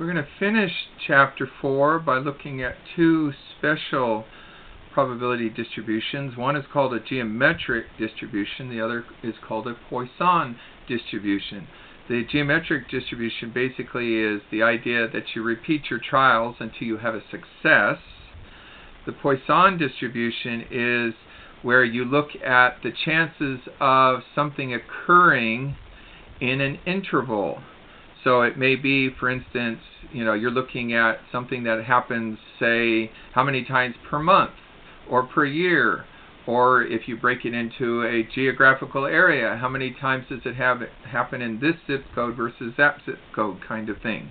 We're going to finish Chapter 4 by looking at two special probability distributions. One is called a geometric distribution. The other is called a Poisson distribution. The geometric distribution basically is the idea that you repeat your trials until you have a success. The Poisson distribution is where you look at the chances of something occurring in an interval. So it may be, for instance, you're looking at something that happens, say, how many times per month or per year, or if you break it into a geographical area, how many times does it happen in this zip code versus that zip code kind of thing.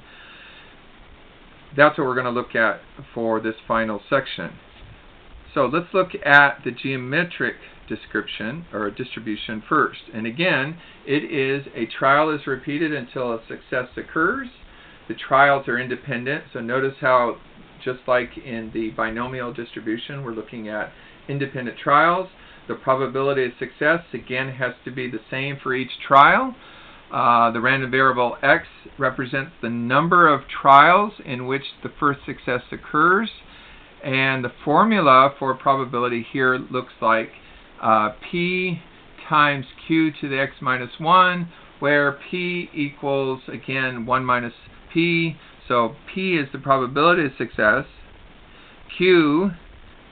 That's what we're going to look at for this final section. So let's look at the geometric description or distribution first. And again, it is a trial is repeated until a success occurs. The trials are independent. So notice how, just like in the binomial distribution, we're looking at independent trials. The probability of success, again, has to be the same for each trial. The random variable x represents the number of trials in which the first success occurs. And the formula for probability here looks like p times q to the x minus 1, where p equals, again, 1 minus p. So p is the probability of success. Q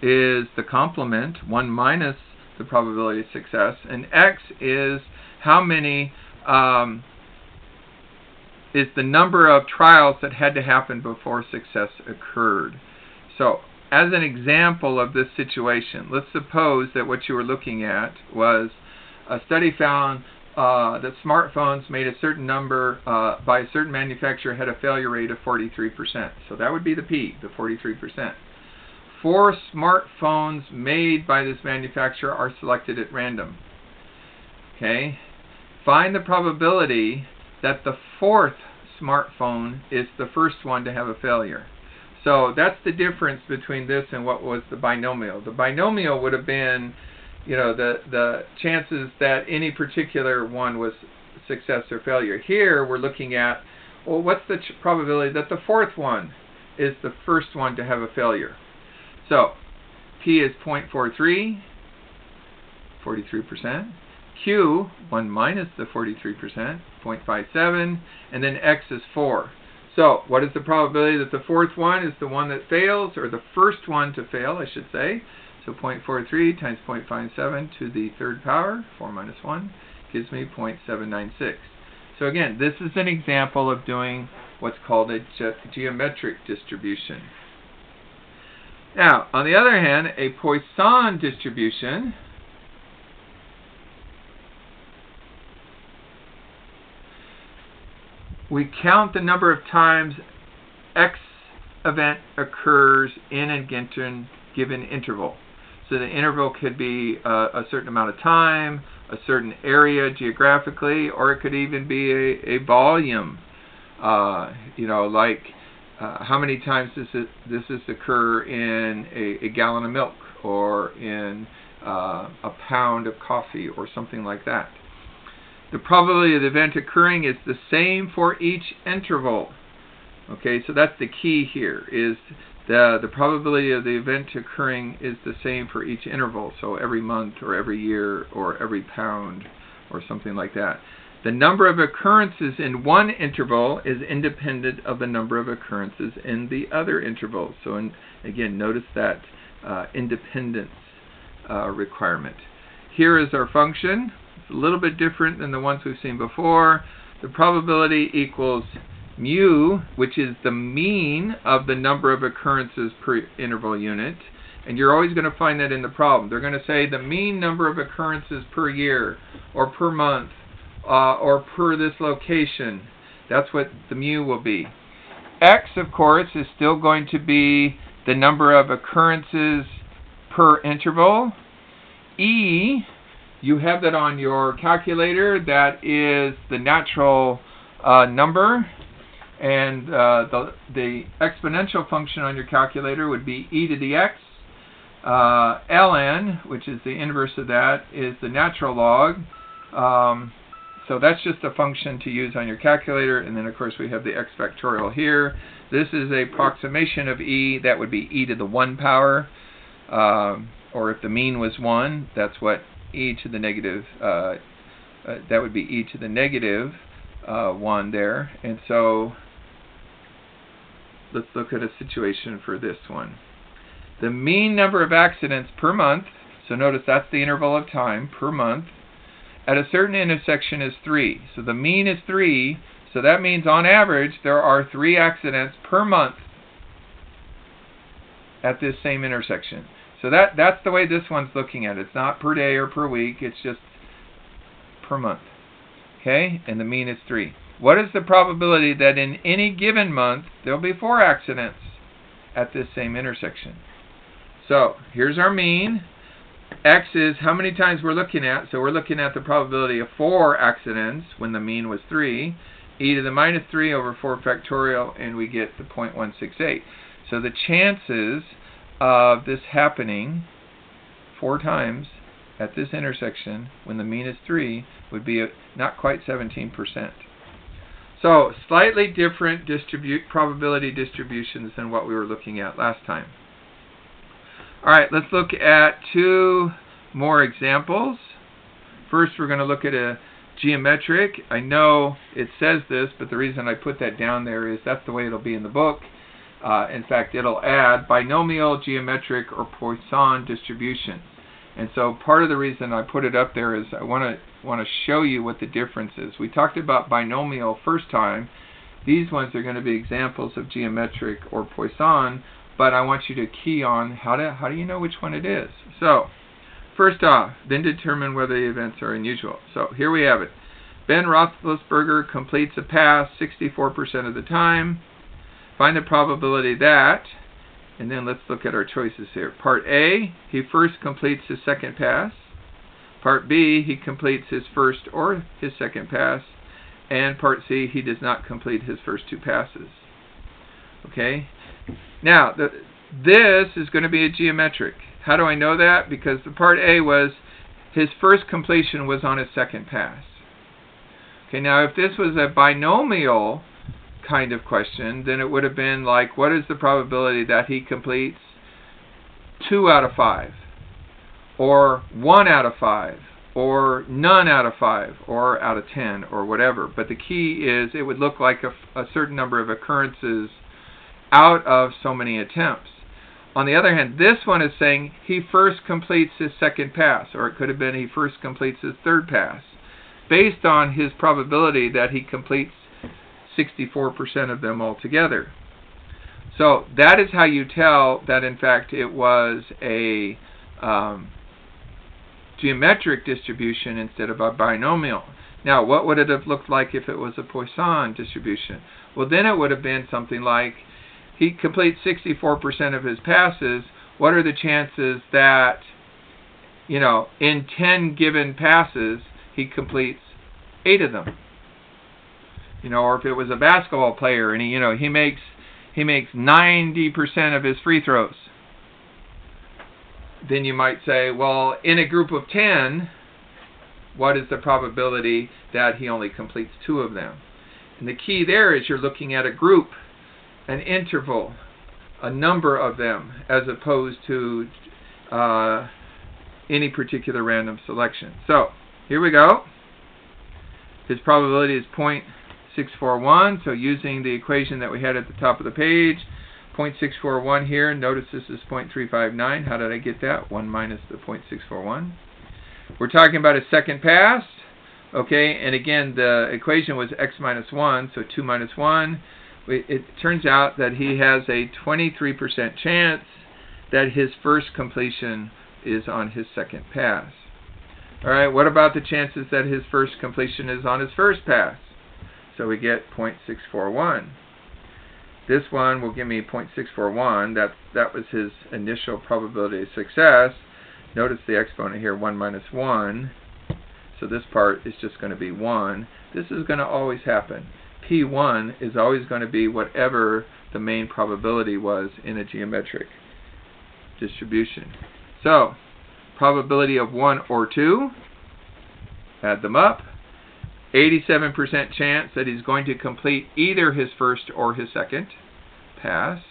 is the complement, 1 minus the probability of success. And x is how many, is the number of trials that had to happen before success occurred. So as an example of this situation, let's suppose that what you were looking at was a study found that smartphones made a certain number by a certain manufacturer had a failure rate of 43%. So that would be the P, the 43%. 4 smartphones made by this manufacturer are selected at random. Okay? Find the probability that the 4th smartphone is the first one to have a failure. So that's the difference between this and what was the binomial. The binomial would have been, the chances that any particular one was success or failure. Here we're looking at, well, what's the probability that the 4th one is the first one to have a failure? So P is 0.43, 43%. Q, 1 minus the 43%, 0.57, and then X is 4. So what is the probability that the 4th one is the one that fails, or the first one to fail, I should say? So 0.43 times 0.57 to the 3rd power, 4 minus 1, gives me 0.796. So again, this is an example of doing what's called a geometric distribution. Now, on the other hand, a Poisson distribution we count the number of times X event occurs in a given interval. So the interval could be a certain amount of time, a certain area geographically, or it could even be a volume. Like how many times does this occur in a gallon of milk, or in a pound of coffee, or something like that. The probability of the event occurring is the same for each interval. Okay, so that's the key here, is the probability of the event occurring is the same for each interval. So every month, or every year, or every pound, or something like that. The number of occurrences in one interval is independent of the number of occurrences in the other interval. So again, notice that independence requirement. Here is our function. It's a little bit different than the ones we've seen before. The probability equals mu, which is the mean of the number of occurrences per interval unit. And you're always going to find that in the problem. They're going to say the mean number of occurrences per year, or per month, or per this location. That's what the mu will be. X, of course, is still going to be the number of occurrences per interval. E, you have that on your calculator. That is the natural number. And the exponential function on your calculator would be e to the x. Ln, which is the inverse of that, is the natural log. So that's just a function to use on your calculator, and then of course we have the x factorial here. This is a approximation of e. That would be e to the 1 power, or if the mean was 1, that's what e to the negative, that would be e to the negative 1 there. And so let's look at a situation for this one. The mean number of accidents per month, so notice that's the interval of time per month, at a certain intersection is 3. So the mean is 3, so that means on average there are 3 accidents per month at this same intersection. So that's the way this one's looking at it. It's not per day or per week, it's just per month. Okay, and the mean is 3. What is the probability that in any given month there'll be 4 accidents at this same intersection? So here's our mean. X is how many times we're looking at. So we're looking at the probability of 4 accidents when the mean was 3. E to the minus 3 over 4 factorial, and we get the 0.168. So the chances of this happening 4 times at this intersection when the mean is 3 would be not quite 17%. So slightly different probability distributions than what we were looking at last time. Alright, let's look at 2 more examples. First we're going to look at a geometric. I know it says this, but the reason I put that down there is that's the way it'll be in the book. In fact, it'll add binomial, geometric, or Poisson distribution. And so part of the reason I put it up there is I want to show you what the difference is. We talked about binomial first time. These ones are going to be examples of geometric or Poisson, but I want you to key on how do you know which one it is. So first off, then determine whether the events are unusual. So here we have it. Ben Roethlisberger completes a pass 64% of the time. Find the probability that, and then let's look at our choices here. Part A, he first completes his second pass. Part B, he completes his first or his second pass. And Part C, he does not complete his first 2 passes. Okay? Now, this is going to be a geometric. How do I know that? Because the Part A was his first completion was on his second pass. Okay, now if this was a binomial kind of question, then it would have been like, what is the probability that he completes 2 out of 5, or 1 out of 5, or none out of 5, or out of 10, or whatever. But the key is it would look like a certain number of occurrences out of so many attempts. On the other hand, this one is saying he first completes his second pass, or it could have been he first completes his third pass, based on his probability that he completes 64% of them altogether. So that is how you tell that in fact it was a geometric distribution instead of a binomial. Now what would it have looked like if it was a Poisson distribution? Well, then it would have been something like he completes 64% of his passes. What are the chances that, you know, in 10 given passes he completes 8 of them? You know, or if it was a basketball player and he makes 90% of his free throws, then you might say, well, in a group of 10, what is the probability that he only completes 2 of them? And the key there is you're looking at a group, an interval, a number of them, as opposed to any particular random selection. So here we go. His probability is 0.641. So using the equation that we had at the top of the page, 0.641 here. Notice this is 0.359. How did I get that? 1 minus the 0.641. We're talking about a second pass. Okay, and again, the equation was x minus 1, so 2 minus 1. It turns out that he has a 23% chance that his first completion is on his second pass. Alright, what about the chances that his first completion is on his first pass? So we get 0.641. This one will give me 0.641. That was his initial probability of success. Notice the exponent here, 1 minus 1. So this part is just going to be 1. This is going to always happen. P1 is always going to be whatever the main probability was in a geometric distribution. So, probability of 1 or 2, add them up. 87% chance that he's going to complete either his first or his second pass.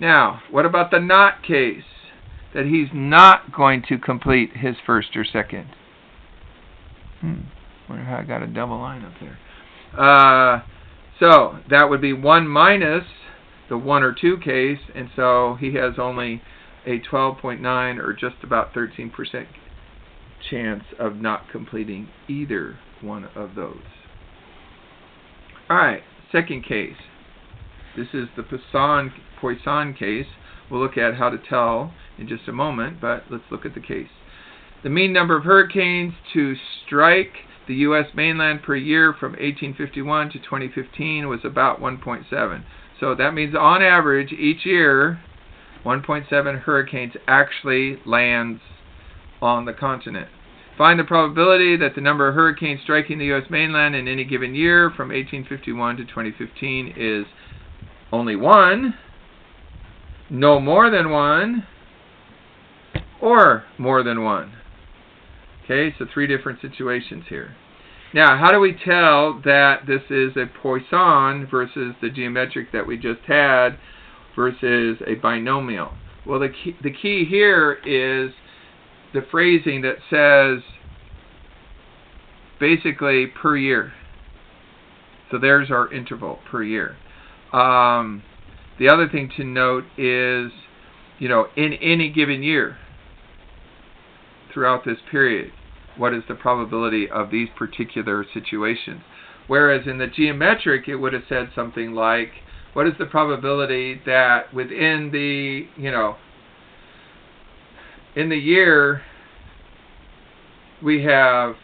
Now, what about the not case? That he's not going to complete his first or second. Wonder how I got a double line up there. So that would be 1 minus the 1 or 2 case, and so he has only a 12.9 or just about 13% chance of not completing either one of those. Alright, second case. This is the Poisson case. We'll look at how to tell in just a moment, but let's look at the case. The mean number of hurricanes to strike the U.S. mainland per year from 1851 to 2015 was about 1.7. So that means on average each year 1.7 hurricanes actually lands on the continent. Find the probability that the number of hurricanes striking the U.S. mainland in any given year from 1851 to 2015 is only 1, no more than 1, or more than 1. Okay, so 3 different situations here. Now, how do we tell that this is a Poisson versus the geometric that we just had versus a binomial? Well, the key here is the phrasing that says basically per year. So there's our interval per year. The other thing to note is, in any given year throughout this period, what is the probability of these particular situations? Whereas in the geometric, it would have said something like, what is the probability that within the, in the year, we have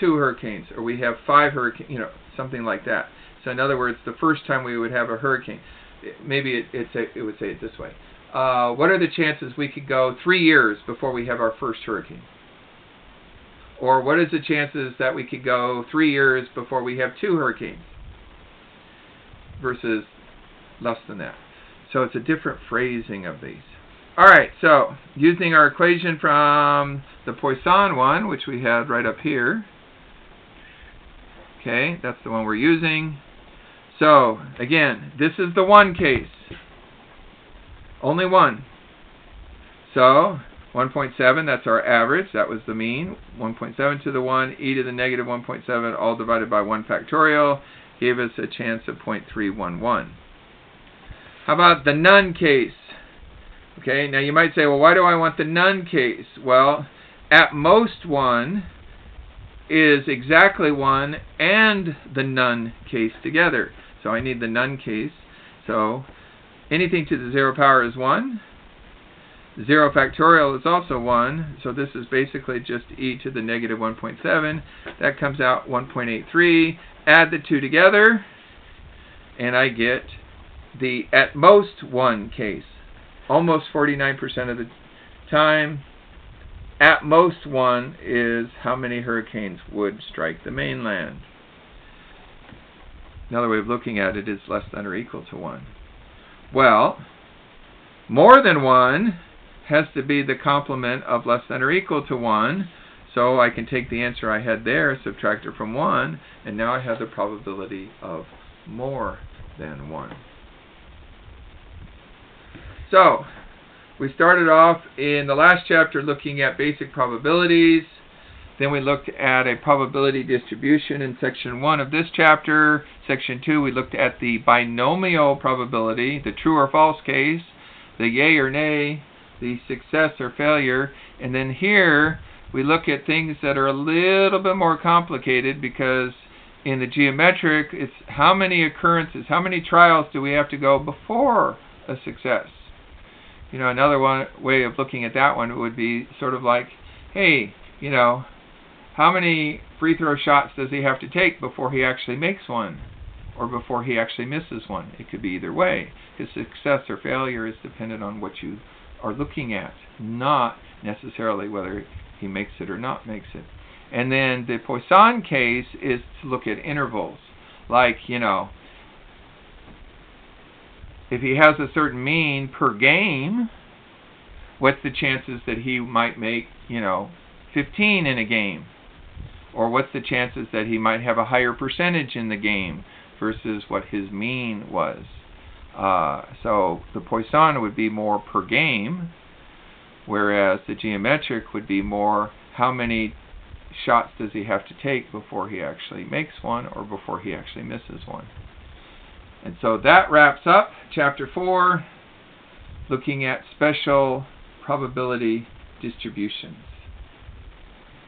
2 hurricanes, or we have 5 hurricanes, something like that. So in other words, the first time we would have a hurricane, maybe it would say it this way. What are the chances we could go 3 years before we have our first hurricane? Or what is the chances that we could go 3 years before we have 2 hurricanes? Versus less than that. So it's a different phrasing of these. Alright, so using our equation from the Poisson one, which we had right up here. Okay, that's the one we're using. So, again, this is the 1 case. Only 1. So, 1.7, that's our average. That was the mean. 1.7 to the 1, e to the negative 1.7, all divided by 1 factorial, gave us a chance of 0.311. How about the none case? Okay, now you might say, well, why do I want the none case? Well, at most 1 is exactly 1 and the none case together. So I need the none case. So anything to the 0 power is 1. 0 factorial is also 1. So this is basically just e to the negative 1.7. That comes out 1.83. Add the 2 together, and I get the at most 1 case. Almost 49% of the time, at most 1 is how many hurricanes would strike the mainland. Another way of looking at it is less than or equal to 1. Well, more than 1 has to be the complement of less than or equal to 1. So I can take the answer I had there, subtract it from 1, and now I have the probability of more than 1. So, we started off in the last chapter looking at basic probabilities. Then we looked at a probability distribution in section 1 of this chapter. Section 2, we looked at the binomial probability, the true or false case, the yay or nay, the success or failure. And then here, we look at things that are a little bit more complicated, because in the geometric, it's how many occurrences, how many trials do we have to go before a success? Another way of looking at that one would be sort of like, hey, how many free throw shots does he have to take before he actually makes one, or before he actually misses one? It could be either way. His success or failure is dependent on what you are looking at, not necessarily whether he makes it or not makes it. And then the Poisson case is to look at intervals. Like, if he has a certain mean per game, what's the chances that he might make, 15 in a game? Or what's the chances that he might have a higher percentage in the game versus what his mean was. So the Poisson would be more per game, whereas the geometric would be more how many shots does he have to take before he actually makes one or before he actually misses one. And so that wraps up Chapter 4, looking at special probability distributions.